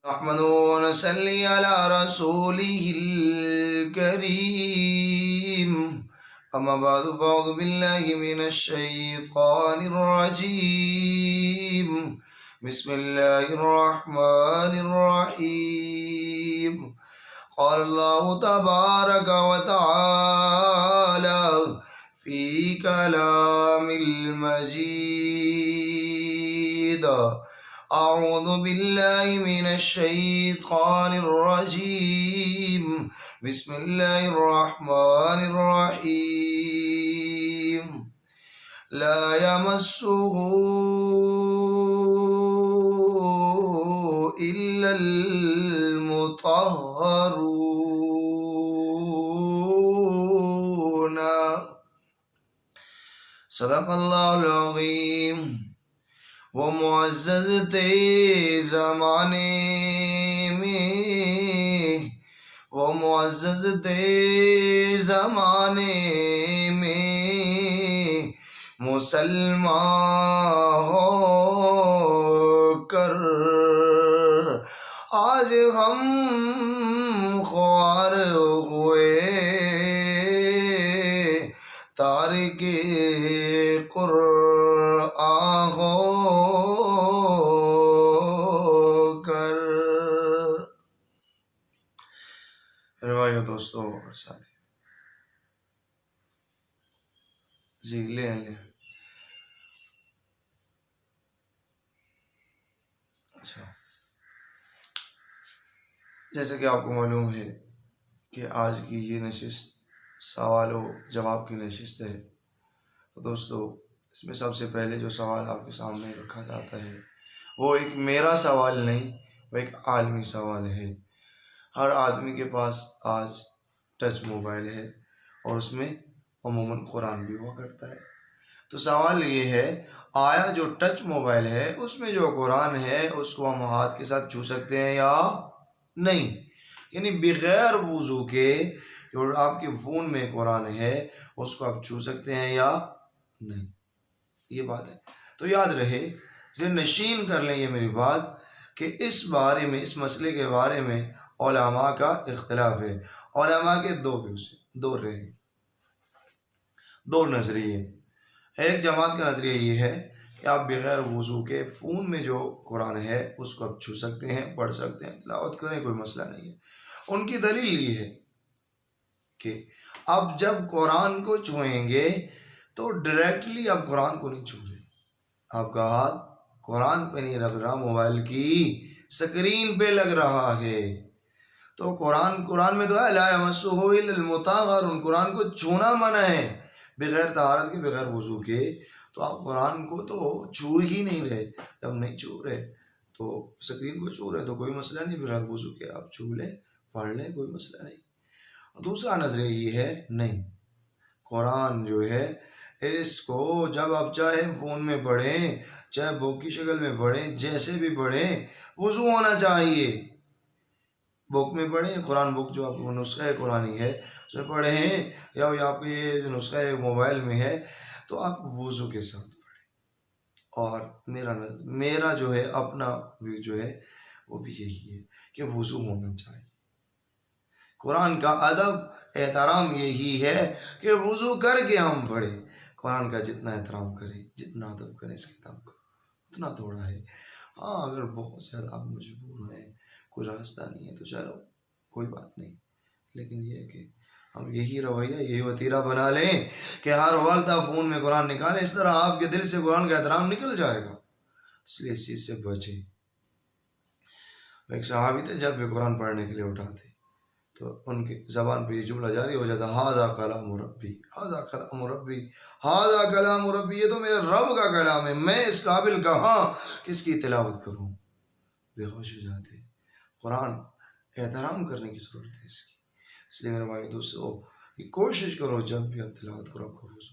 نحمد ونصلي على رسوله الكريم أما بعد فأعوذ بالله من الشيطان الرجيم بسم الله الرحمن الرحيم قال الله تبارك وتعالى في كلام المجيد أعوذ بالله من الشيطان الرجيم بسم الله الرحمن الرحيم لا يمسه إلا المطهرون صدق اللہ العظیم۔ وہ معزز تھے زمانے میں، وہ معزز تھے زمانے میں، مسلمان ہو کر آج ہم خوار ہوئے، تارک قرآن ہو کر۔ روایت دوستوں اور ساتھی جی لیں اچھا، جیسے کہ آپ کو معلوم ہے کہ آج کی یہ نشست سوال و جواب کی نشست ہے، تو دوستو اس میں سب سے پہلے جو سوال آپ کے سامنے رکھا جاتا ہے وہ ایک میرا سوال نہیں، وہ ایک عالمی سوال ہے۔ ہر آدمی کے پاس آج ٹچ موبائل ہے اور اس میں عموماً قرآن بھی ہوا کرتا ہے، تو سوال یہ ہے آیا جو ٹچ موبائل ہے اس میں جو قرآن ہے اس کو ہم ہاتھ کے ساتھ چھو سکتے ہیں یا نہیں؟ یعنی بغیر وضو کے جو آپ کے فون میں قرآن ہے اس کو آپ چھو سکتے ہیں یا نہیں؟ یہ بات ہے، تو یاد رہے، ذہن نشین کر لیں یہ میری بات کہ اس بارے میں، اس مسئلے کے بارے میں علماء کا اختلاف ہے۔ علماء کے دو ویوز ہیں، دو رائے، دو نظریے۔ ایک جماعت کا نظریہ یہ ہے کہ آپ بغیر وضو کے فون میں جو قرآن ہے اس کو آپ چھو سکتے ہیں، پڑھ سکتے ہیں، تلاوت کریں، کوئی مسئلہ نہیں ہے۔ ان کی دلیل یہ ہے کہ اب جب قرآن کو چھوئیں گے تو ڈائریکٹلی آپ قرآن کو نہیں چھو رہے، آپ کا ہاتھ قرآن پہ نہیں لگ رہا، موبائل کی سکرین پہ لگ رہا ہے۔ تو قرآن میں تو ہے لا یمسہ الا المطہرون، قرآن کو چھونا منع ہے بغیر طہارت کے، بغیر وضو کے، تو آپ قرآن کو تو چھو ہی نہیں رہے۔ جب نہیں چھو رہے تو سکرین کو چھو رہے تو کوئی مسئلہ نہیں، بغیر وضو کے آپ چھو لیں، پڑھ لیں، کوئی مسئلہ نہیں۔ دوسرا نظریہ یہ ہے نہیں، قرآن جو ہے اس کو جب آپ چاہے فون میں پڑھیں، چاہے بک کی شکل میں پڑھیں، جیسے بھی پڑھیں، وضو ہونا چاہیے۔ بک میں پڑھیں، قرآن بک جو آپ کو نسخہ قرآنی ہے اس میں پڑھیں، یا آپ کے یہ جو نسخہ موبائل میں ہے تو آپ وضو کے ساتھ پڑھیں۔ اور میرا جو ہے اپنا ویو جو ہے وہ بھی یہی ہے کہ وضو ہونا چاہیے۔ قرآن کا ادب احترام یہی ہے کہ وضو کر کے ہم پڑھیں۔ قرآن کا جتنا احترام کریں، جتنا ادب کریں اس کتاب کا، اتنا تھوڑا ہے۔ ہاں اگر بہت زیادہ آپ مجبور ہیں، کوئی راستہ نہیں ہے تو چلو کوئی بات نہیں، لیکن یہ ہے کہ ہم یہی رویہ، یہی وتیرہ بنا لیں کہ ہر وقت آپ فون میں قرآن نکالیں، اس طرح آپ کے دل سے قرآن کا احترام نکل جائے گا، اس لیے اس چیز سے بچیں۔ ایک صحابی تھے، جب بھی قرآن پڑھنے کے لیے اٹھاتے تو ان کی زبان پہ یہ جملہ جاری ہو جاتا، ھذا کلام ربی، ھذا کلام ربی، ھذا کلام ربی، یہ تو میرے رب کا کلام ہے، میں اس قابل کہاں کہ اس کی تلاوت کروں۔ بے ہوش ہو جاتے۔ قرآن احترام کرنے کی ضرورت ہے اس کی، اس لیے میرے بھائی دوستو کوشش کرو جب بھی آپ تلاوت کرو آپ کو